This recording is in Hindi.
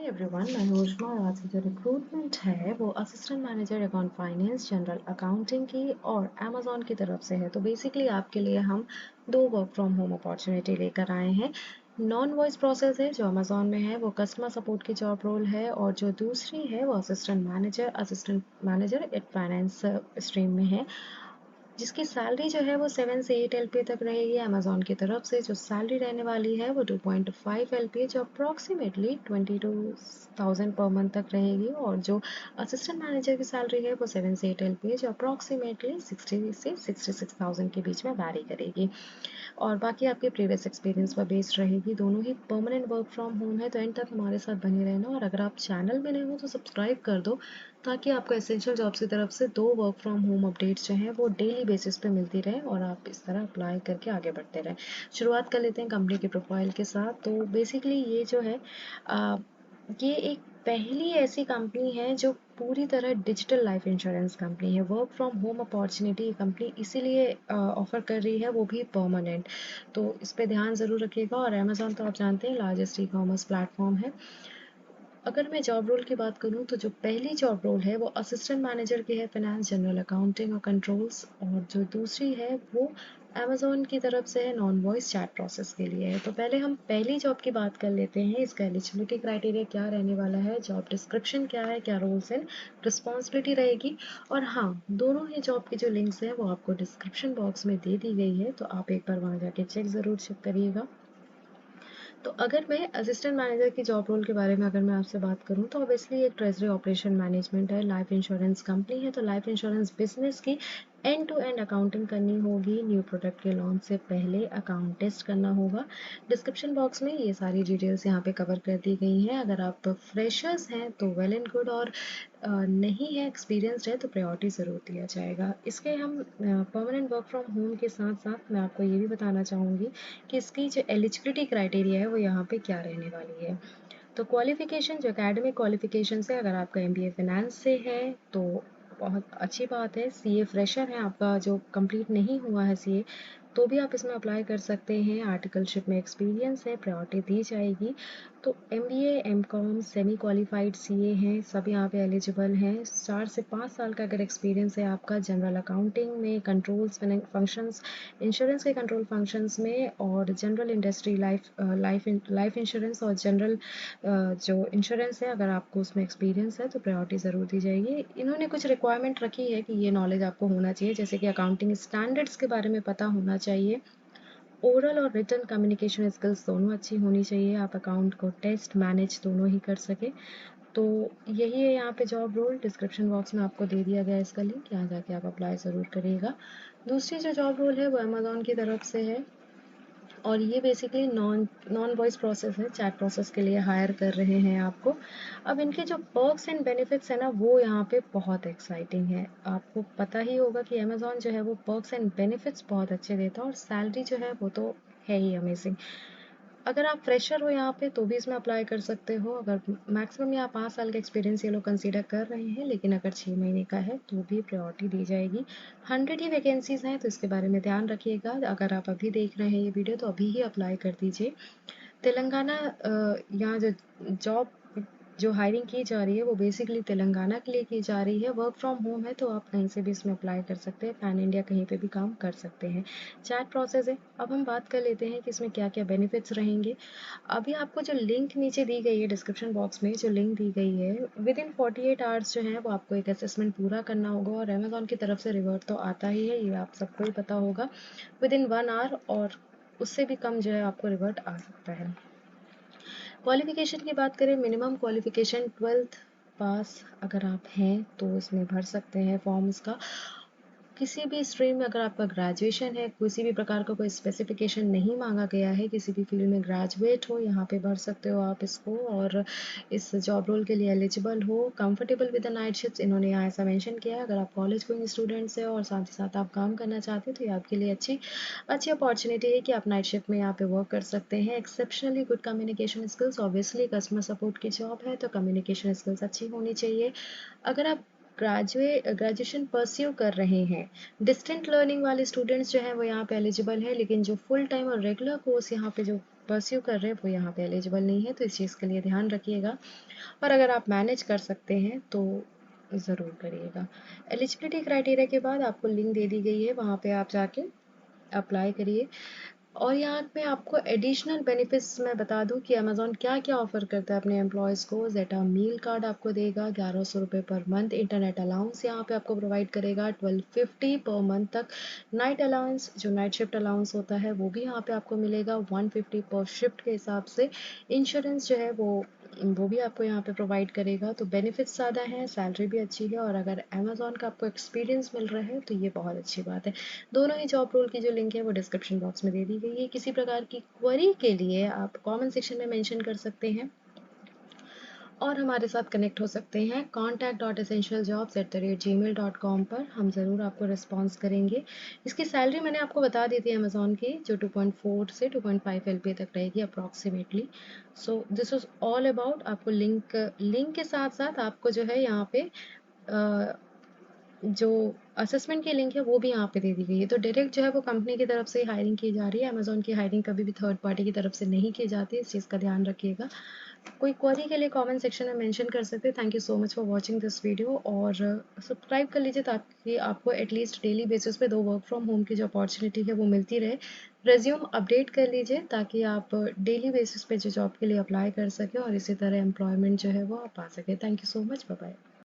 हाय एवरीवन, मैं हूँ उष्मा और आज की जो रिक्रूटमेंट है वो assistant manager account finance general accounting की और अमेजोन की तरफ से है। तो बेसिकली आपके लिए हम दो वर्क फ्रॉम होम अपॉर्चुनिटी लेकर आए हैं। नॉन वॉइस प्रोसेस है जो अमेजोन में है, वो कस्टमर सपोर्ट की जॉब रोल है, और जो दूसरी है वो assistant manager eight finance stream में है, जिसकी सैलरी जो है वो 7 से 8 LPA तक रहेगी। अमेजोन की तरफ से जो सैलरी रहने वाली है वो 2.5 LPA, जो अप्रॉक्सीमेटली 22,000 पर मंथ तक रहेगी। और जो असिस्टेंट मैनेजर की सैलरी है वो 7 से 8 LPA, जो अप्रॉक्सीमेटली 60 से 66,000 के बीच में वैरी करेगी। और बाकी आपके प्रीवियस एक्सपीरियंस पर बेस्ड रहेगी। दोनों ही परमानेंट वर्क फ्रॉम होम है, तो एंड तक हमारे साथ बने रहना। और अगर आप चैनल में नए हो तो सब्सक्राइब कर दो, ताकि आपको एसेंशियल जॉब्स की तरफ से दो वर्क फ्रॉम होम अपडेट्स जो हैं वो डेली बेसिस पे मिलती रहे और आप इस तरह अप्लाई करके आगे बढ़ते रहें। शुरुआत कर लेते हैं कंपनी के प्रोफाइल के साथ। तो बेसिकली ये जो है ये एक पहली ऐसी कंपनी है जो पूरी तरह डिजिटल लाइफ इंश्योरेंस कंपनी है। Work from home opportunity company इसीलिए ऑफर कर रही है, वो भी परमानेंट। तो इस पे ध्यान ज़रूर रखिएगा। और अमेजोन तो आप जानते हैं लार्जेस्ट ई कॉमर्स प्लेटफॉर्म है। अगर मैं जॉब रोल की बात करूं तो जो पहली जॉब रोल है वो असिस्टेंट मैनेजर की है, फाइनेंस जनरल अकाउंटिंग और कंट्रोल्स। और जो दूसरी है वो अमेजोन की तरफ से है, नॉन वॉइस चैट प्रोसेस के लिए है। तो पहले हम पहली जॉब की बात कर लेते हैं। इसका एलिजिबिलिटी क्राइटेरिया क्या रहने वाला है, जॉब डिस्क्रिप्शन क्या है, क्या रोल्स एंड रिस्पॉन्सिबिलिटी रहेगी। और हाँ, दोनों ही जॉब की जो लिंक्स हैं वो आपको डिस्क्रिप्शन बॉक्स में दे दी गई है, तो आप एक बार वहाँ जाके चेक ज़रूर करिएगा। तो अगर मैं असिस्टेंट मैनेजर की जॉब रोल के बारे में अगर मैं आपसे बात करूं तो ऑब्वियसली एक ट्रेजरी ऑपरेशन मैनेजमेंट है, लाइफ इंश्योरेंस कंपनी है। तो लाइफ इंश्योरेंस बिजनेस की एंड टू एंड अकाउंटिंग करनी होगी। न्यू प्रोडक्ट के लॉन्च से पहले अकाउंट टेस्ट करना होगा। डिस्क्रिप्शन बॉक्स में ये सारी डिटेल्स यहाँ पे कवर कर दी गई हैं। अगर आप फ्रेशर्स हैं तो वेल एंड गुड, और नहीं है, एक्सपीरियंसड है, तो प्रायोरिटी ज़रूर दिया जाएगा। इसके हम परमानेंट वर्क फ्रॉम होम के साथ साथ मैं आपको ये भी बताना चाहूँगी कि इसकी जो एलिजिबिलिटी क्राइटेरिया है वो यहाँ पे क्या रहने वाली है। तो क्वालिफिकेशन, जो एकेडमिक क्वालिफिकेशन है, अगर आपका MBA फाइनेंस से है तो बहुत अच्छी बात है। CA फ्रेशर है आपका जो कंप्लीट नहीं हुआ है CA, तो भी आप इसमें अप्लाई कर सकते हैं। आर्टिकलशिप में एक्सपीरियंस है, प्रायोरिटी दी जाएगी। तो MBA MCOM semi qualified CA हैं, सब यहाँ पे एलिजिबल हैं। 4 से 5 साल का अगर एक्सपीरियंस है आपका जनरल अकाउंटिंग में, कंट्रोल्स फंक्शंस, इंश्योरेंस के कंट्रोल फंक्शंस में, और जनरल इंडस्ट्री लाइफ इंश्योरेंस और जनरल जो इंश्योरेंस है, अगर आपको उसमें एक्सपीरियंस है तो प्रायोरिटी ज़रूर दी जाएगी। इन्होंने कुछ रिक्वायरमेंट रखी है कि ये नॉलेज आपको होना चाहिए, जैसे कि अकाउंटिंग स्टैंडर्ड्स के बारे में पता होना चाहिए, ओरल और रिटन कम्युनिकेशन स्किल्स दोनों अच्छी होनी चाहिए, आप अकाउंट को टेस्ट मैनेज दोनों ही कर सके। तो यही है यहाँ पे जॉब रोल। डिस्क्रिप्शन बॉक्स में आपको दे दिया गया है इसका लिंक, यहाँ जाके आप अप्लाई ज़रूर करिएगा। दूसरी जो जॉब रोल है वो अमेजोन की तरफ से है, और ये basically non non voice process है, चैट प्रोसेस के लिए हायर कर रहे हैं आपको। अब इनके जो पर्क्स एंड बेनिफिट्स है ना, वो यहाँ पे बहुत एक्साइटिंग है। आपको पता ही होगा कि अमेजोन जो है वो पर्क्स एंड बेनिफिट्स बहुत अच्छे देता है, और सैलरी जो है वो तो है ही अमेजिंग। अगर आप फ्रेशर हो यहाँ पे तो भी इसमें अप्लाई कर सकते हो। अगर मैक्सिमम यहाँ 5 साल का एक्सपीरियंस ये लोग कंसीडर कर रहे हैं, लेकिन अगर 6 महीने का है तो भी प्रायोरिटी दी जाएगी। 100 ही वैकेंसीज हैं, तो इसके बारे में ध्यान रखिएगा। अगर आप अभी देख रहे हैं ये वीडियो तो अभी ही अप्लाई कर दीजिए। तेलंगाना यहाँ जॉब जो हायरिंग की जा रही है वो बेसिकली तेलंगाना के लिए की जा रही है। वर्क फ्रॉम होम है, तो आप कहीं से भी इसमें अप्लाई कर सकते हैं, पैन इंडिया कहीं पे भी काम कर सकते हैं। चैट प्रोसेस है। अब हम बात कर लेते हैं कि इसमें क्या क्या बेनिफिट्स रहेंगे। अभी आपको जो लिंक नीचे दी गई है, डिस्क्रिप्शन बॉक्स में जो लिंक दी गई है, विद इन 48 आवर्स जो है वो आपको एक असेसमेंट पूरा करना होगा, और अमेजोन की तरफ से रिवर्ट तो आता ही है, ये आप सबको ही पता होगा। विद इन 1 आवर और उससे भी कम जो है आपको रिवर्ट आ सकता है। क्वालिफिकेशन की बात करें, मिनिमम क्वालिफिकेशन 12th पास अगर आप हैं तो इसमें भर सकते हैं फॉर्म इसका। किसी भी स्ट्रीम में अगर आपका ग्रेजुएशन है, किसी भी प्रकार का कोई स्पेसिफिकेशन नहीं मांगा गया है, किसी भी फील्ड में ग्रेजुएट हो, यहाँ पे भर सकते हो आप इसको, और इस जॉब रोल के लिए एलिजिबल हो। Comfortable with the night shift, इन्होंने यहाँ ऐसा मेंशन किया है। अगर आप कॉलेज गोइंग स्टूडेंट्स हैं और साथ ही साथ आप काम करना चाहते हैं तो ये आपके लिए अच्छी अच्छी अपॉर्चुनिटी है कि आप नाइट शिफ्ट में यहाँ पे वर्क कर सकते हैं। Exceptionally good communication skills, obviously customer support की जॉब है तो कम्युनिकेशन स्किल्स अच्छी होनी चाहिए। अगर आप ग्रेजुएशन परस्यू कर रहे हैं, डिस्टेंट लर्निंग वाले स्टूडेंट्स जो हैं वो यहाँ पे एलिजिबल है, लेकिन जो फुल टाइम और रेगुलर कोर्स यहाँ पे जो परस्यू कर रहे हैं वो यहाँ पे एलिजिबल नहीं है, तो इस चीज़ के लिए ध्यान रखिएगा। और अगर आप मैनेज कर सकते हैं तो ज़रूर करिएगा। एलिजिबिलिटी क्राइटेरिया के बाद आपको लिंक दे दी गई है, वहाँ पे आप जाके अप्लाई करिए। और यहाँ पे आपको एडिशनल बेनिफिट्स मैं बता दूँ कि अमेज़ॉन क्या-क्या ऑफ़र करता है अपने एम्प्लॉयज़ को। ज़ेटा मील कार्ड आपको देगा ₹1100 पर मंथ, इंटरनेट अलाउंस यहाँ पे आपको प्रोवाइड करेगा 1250 पर मंथ तक। नाइट अलाउंस जो नाइट शिफ्ट अलाउंस होता है वो भी यहाँ पे आपको मिलेगा 150 पर शिफ्ट के हिसाब से। इंश्योरेंस जो है वो भी आपको यहाँ पे प्रोवाइड करेगा। तो बेनिफिट्स ज़्यादा हैं, सैलरी भी अच्छी है, और अगर अमेज़ॉन का आपको एक्सपीरियंस मिल रहा है तो ये बहुत अच्छी बात है। दोनों ही जॉब रोल की जो लिंक है वो डिस्क्रिप्शन बॉक्स में दे दी गई है। किसी प्रकार की क्वेरी के लिए आप कमेंट सेक्शन में मेंशन कर सकते हैं और हमारे साथ कनेक्ट हो सकते हैं contact.essentialjobs@gmail.com पर। हम ज़रूर आपको रिस्पॉन्स करेंगे। इसकी सैलरी मैंने आपको बता दी थी अमेज़ॉन की, जो 2.4 से 2.5 एलपीए तक रहेगी approximately. So this was all about. आपको लिंक के साथ साथ आपको जो है यहाँ पे जो असेसमेंट की लिंक है वो भी यहाँ पे दे दी गई है। तो डायरेक्ट जो है वो कंपनी की तरफ से हायरिंग की जा रही है। अमेज़ॉन की हायरिंग कभी भी थर्ड पार्टी की तरफ से नहीं की जाती है, इस चीज़ का ध्यान रखिएगा। कोई क्वेरी के लिए कमेंट सेक्शन में मेंशन कर सकते हैं। Thank you so much for watching this video, और सब्सक्राइब कर लीजिए ताकि आपको एटलीस्ट डेली बेसिस पे 2 वर्क फ्रॉम होम की जो अपॉर्चुनिटी है वो मिलती रहे। रिज्यूम अपडेट कर लीजिए ताकि आप डेली बेसिस पे जो जॉब के लिए अप्लाई कर सकें और इसी तरह एम्प्लॉयमेंट जो है वो आप पा सकें। Thank you so much. Bye bye.